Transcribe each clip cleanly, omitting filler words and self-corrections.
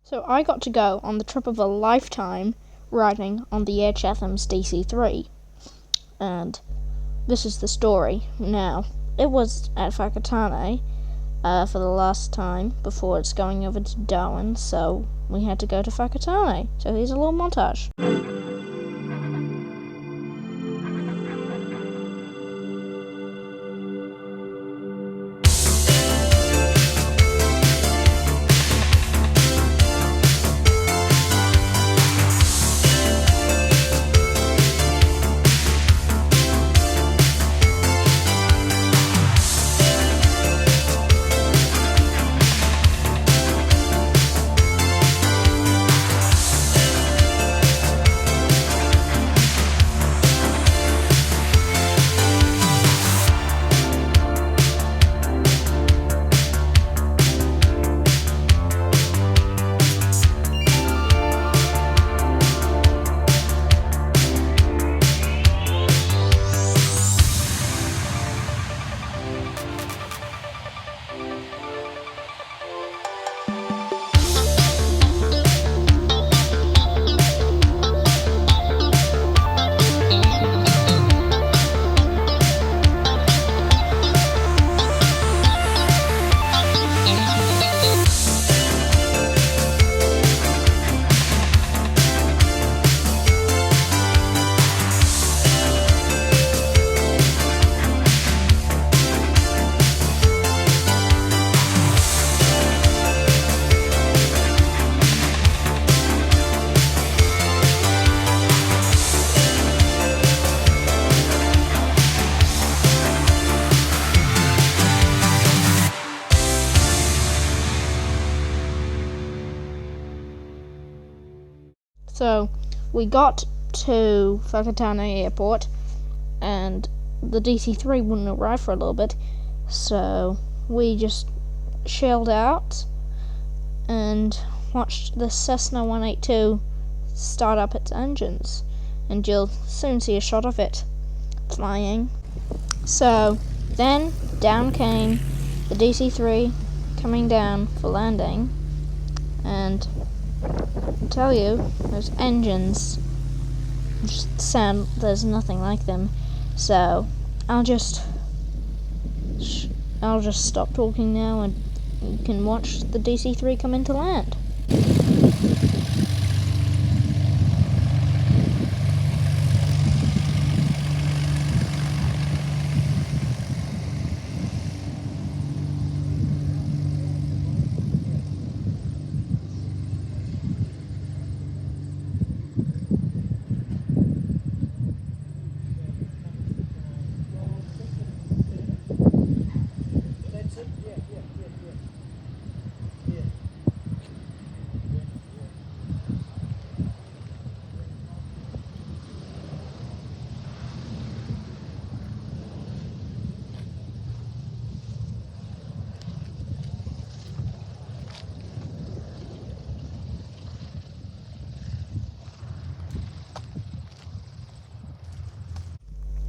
So I got to go on the trip of a lifetime riding on the Air Chathams DC-3. And this is the story. Now, it was at Whakatane for the last time before it's going over to Darwin, so we had to go to Whakatane. So here's a little montage. So we got to Whakatane Airport and the DC-3 wouldn't arrive for a little bit, so we just shelled out and watched the Cessna 182 start up its engines, and you'll soon see a shot of it flying. So then down came the DC-3 coming down for landing, and I tell you, those engines just sound, there's nothing like them. So I'll just stop talking now, and you can watch the DC-3 come into land.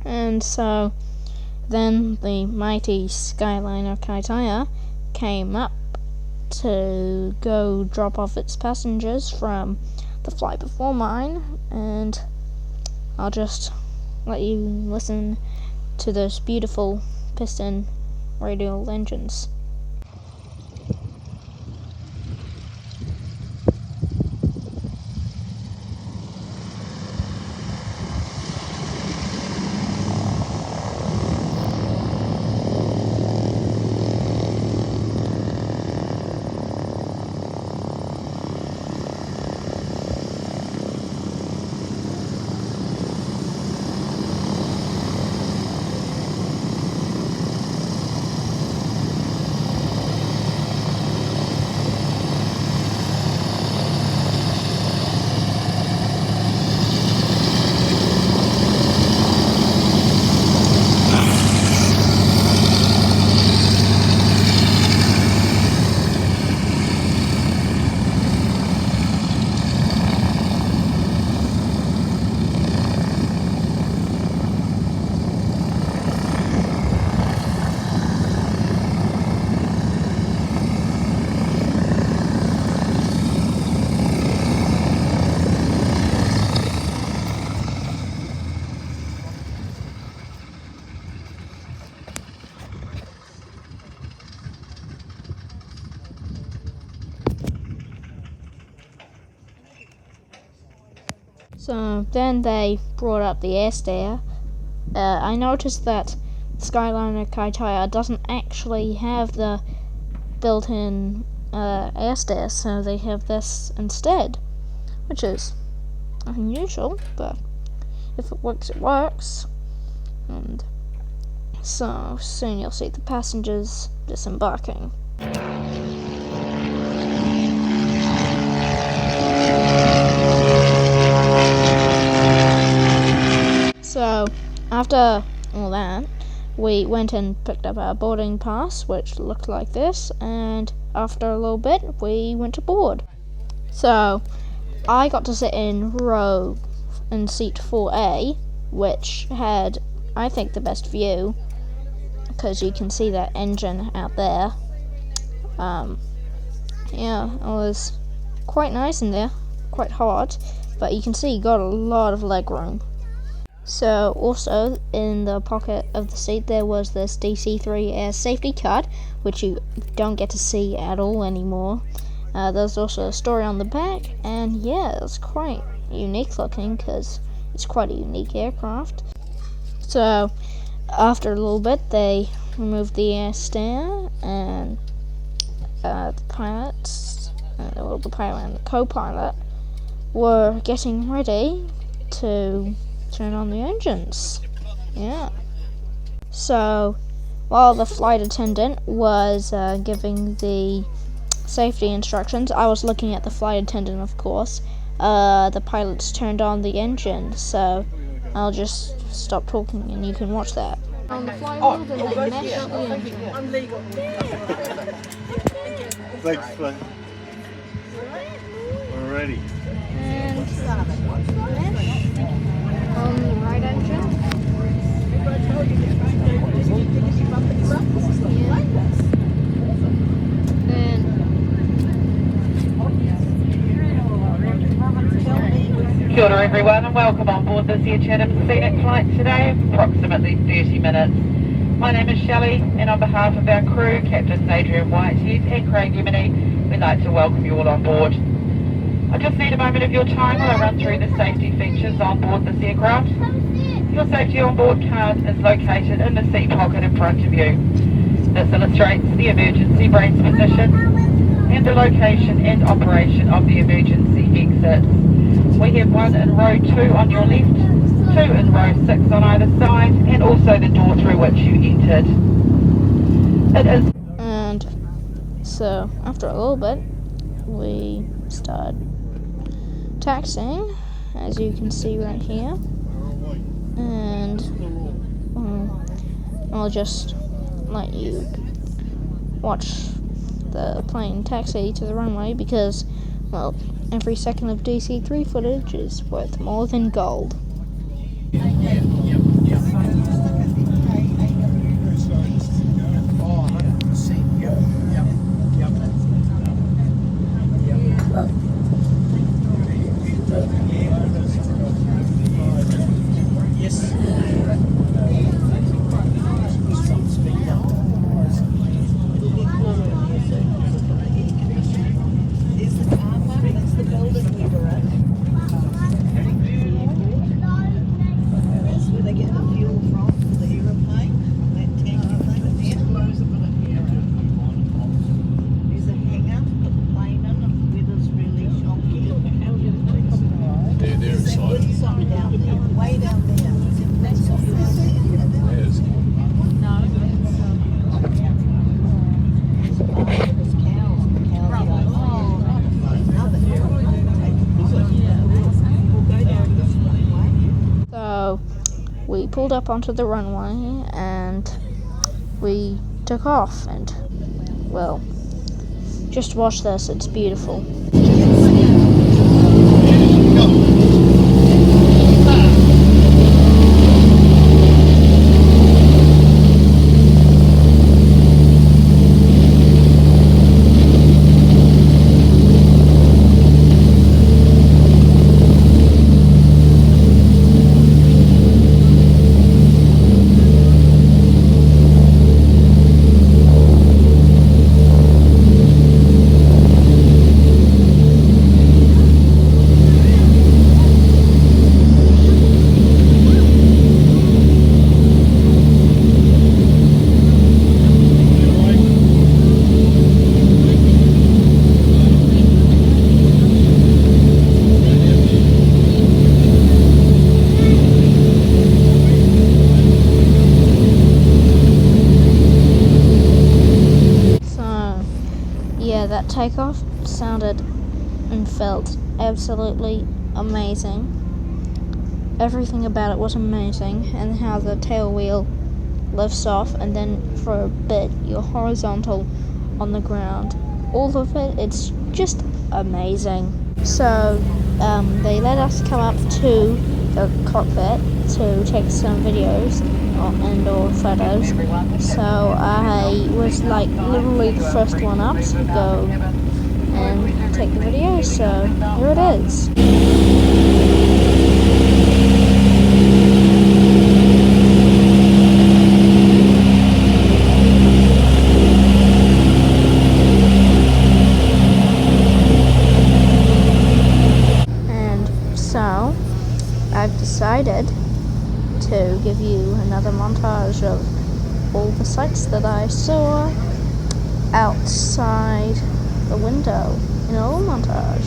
And so then the mighty Skyliner Kaitia came up to go drop off its passengers from the flight before mine, and I'll just let you listen to those beautiful piston radial engines. So then they brought up the air stair. I noticed that Skyliner Kaitia doesn't actually have the built-in air stair, so they have this instead, which is unusual, but if it works, it works. And so soon you'll see the passengers disembarking. So after all that, we went and picked up our boarding pass, which looked like this, and after a little bit we went aboard. So I got to sit in seat 4A, which had, I think, the best view, because you can see that engine out there. Yeah, it was quite nice in there, quite hot, but you can see you got a lot of leg room. So also in the pocket of the seat there was this DC-3 air safety card, which you don't get to see at all anymore. There's also a story on the back, and yeah, it's quite unique looking because it's quite a unique aircraft. So after a little bit they removed the air stair, and the pilots, the pilot and the co-pilot were getting ready to turn on the engines. Yeah. So while the flight attendant was giving the safety instructions, I was looking at the flight attendant, of course. The pilots turned on the engine, so I'll just stop talking and you can watch that. On the flight wheel, then they meshed the engine. I'm legal. Thanks, Glenn. We're ready. And mesh on the right engine. Kia ora everyone and welcome on board this here Chathams scenic flight today, approximately 30 minutes. My name is Shelley, and on behalf of our crew, Captains Adrian Whitehead and Craig Lemony, we'd like to welcome you all on board. I just need a moment of your time while I run through the safety features on board this aircraft. Your safety on board card is located in the seat pocket in front of you. This illustrates the emergency brakes position and the location and operation of the emergency exits. We have one in row 2 on your left, 2 in row 6 on either side, and also the door through which you entered. It is. And so after a little bit, we started taxiing, as you can see right here, and I'll just let you watch the plane taxi to the runway because, well, every second of DC-3 footage is worth more than gold. So we pulled up onto the runway and we took off, and well, just watch this, it's beautiful. takeoff sounded and felt absolutely amazing. Everything about it was amazing, and how the tail wheel lifts off and then for a bit you're horizontal on the ground. All of it, it's just amazing. So they let us come up to the cockpit to take some videos and or photos. So I was like literally the first one up to go and take the video, so here it is. So, I've decided to give you another montage of all the sights that I saw outside the window in a little montage.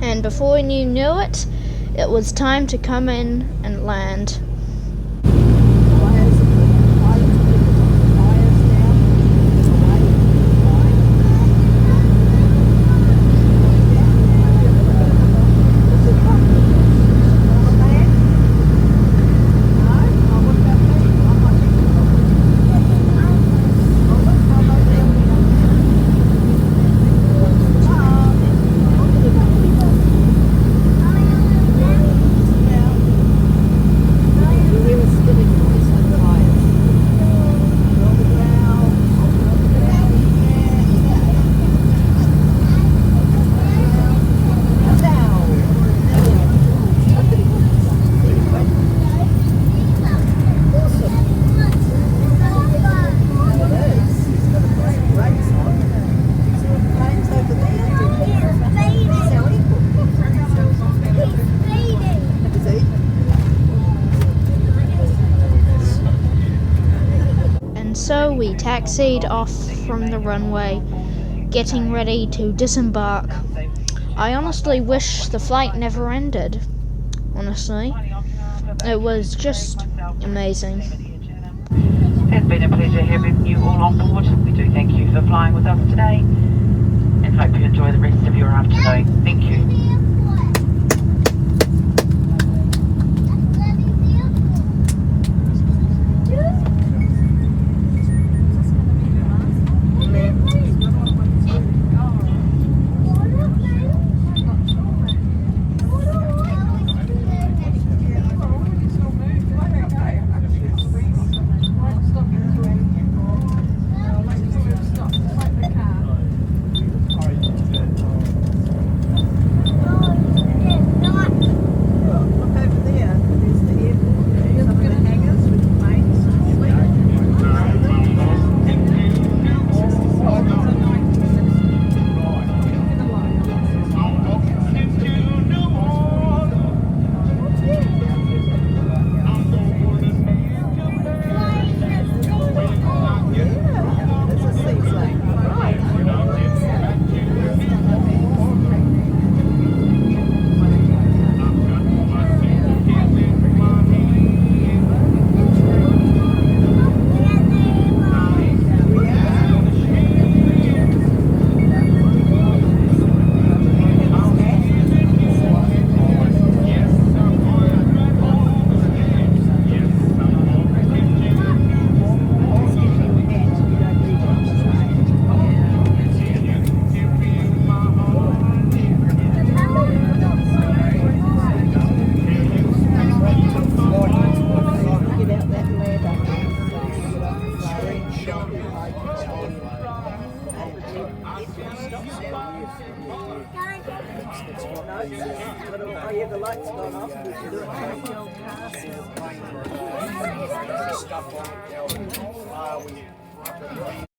And before you knew it, it was time to come in and land. So we taxied off from the runway, getting ready to disembark. I honestly wish the flight never ended. Honestly, it was just amazing. It's been a pleasure having you all on board. We do thank you for flying with us today, and hope you enjoy the rest of your afternoon. Thank you.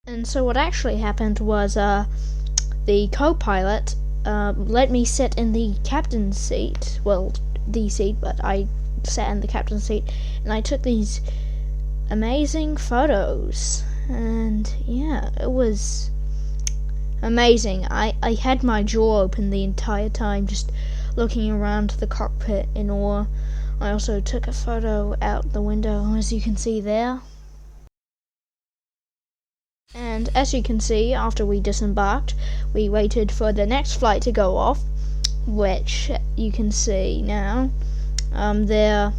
And so what actually happened was the co-pilot let me sit in the captain's seat, well, the seat, but I sat in the captain's seat, and I took these amazing photos, and yeah, it was amazing. I had my jaw open the entire time, just looking around the cockpit in awe. I also took a photo out the window, as you can see there. And as you can see, after we disembarked, we waited for the next flight to go off, which you can see now. They're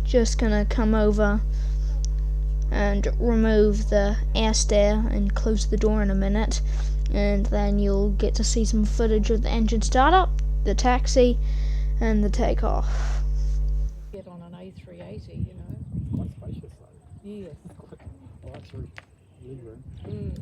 just gonna come over and remove the air stair and close the door in a minute, and then you'll get to see some footage of the engine startup, the taxi, and the takeoff. Get on an A380, you know. Quite spacious though. Yeah. Oh, actually, living room.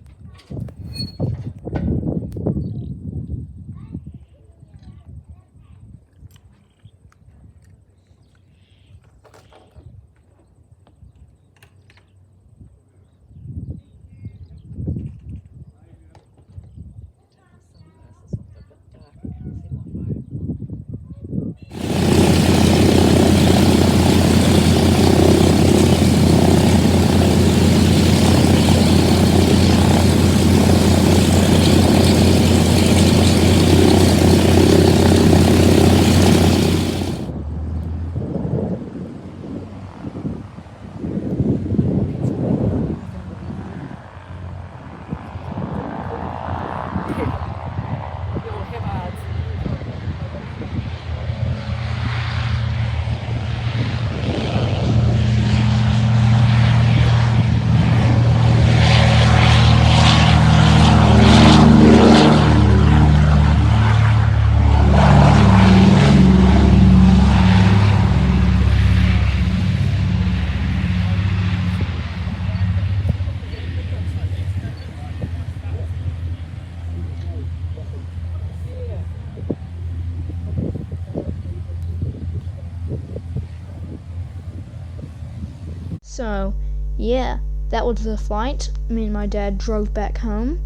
So, yeah, that was the flight. Me and my dad drove back home.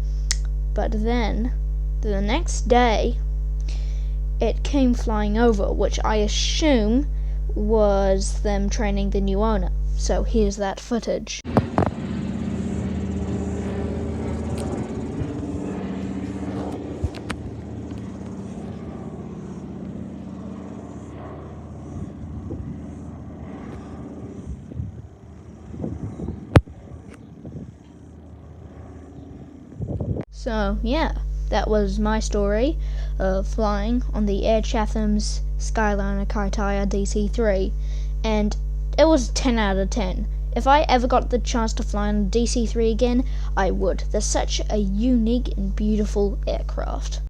But then, the next day, it came flying over, which I assume was them training the new owner. So here's that footage. So, yeah, that was my story of flying on the Air Chathams Skyliner Kaitia DC-3, and it was 10 out of 10. If I ever got the chance to fly on DC-3 again, I would. They're such a unique and beautiful aircraft.